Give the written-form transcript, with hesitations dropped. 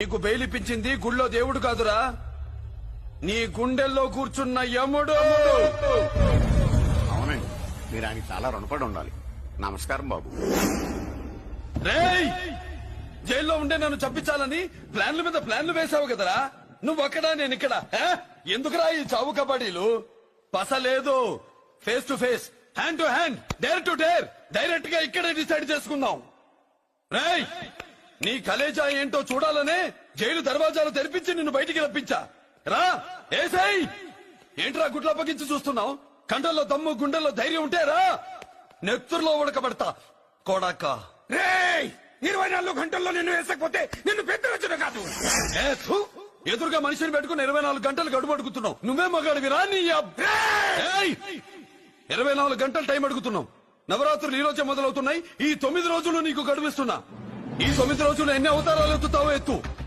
నీకు బెయిలిపించింది గుళ్ళో దేవుడు కాదురా, నీ గుండెల్లో కూర్చున్న యముడు. అవునండి, మీరు ఆయనకి చాలా రుణపడి ఉండాలి. నమస్కారం బాబు. రేయ్, జైల్లో ఉండే నన్ను చంపించాలని ప్లాన్ల మీద ప్లాన్లు వేసావు కదరా. నువ్వక్కడా నేనిక్కడ. ఎందుకురా ఈ చావు కబడ్డీలు? పస లేదు, face to face, hand to hand, dare to dare, direct గా ఇక్కడే డిసైడ్ చేసుకుందాం. రేయ్, నీ కలేజా ఏంటో చూడాలనే జైలు దర్వాజాలు తెరిపించి నిన్ను బయటికి రప్పించా. రా ఏసై. ఏంట్రా గుడ్లప్పగించి చూస్తున్నావు? కండల్లో దమ్ము గుండెల్లో ధైర్యం ఉంటే రా, నెత్తుర్లో ఉడకబడతా కొడక. రేయ్, 24 గంటల్లో నిన్ను వేసకపోతే నిన్ను పెద్దరొచ్చుడు కాదు. ఎదురుగా మనిషిని పెట్టుకుని 24 గంటలు గడువు అడుగుతున్నావు. నువ్వే మగాడివిరా నీ 24 గంటలు టైం అడుగుతున్నావు. నవరాత్రులు ఈ రోజే మొదలవుతున్నాయి. ఈ 9 రోజులు నీకు గడువిస్తున్నా. ఈ 9 రోజులు ఎన్ని అవతారాలు ఎత్తుతావో ఎత్తు.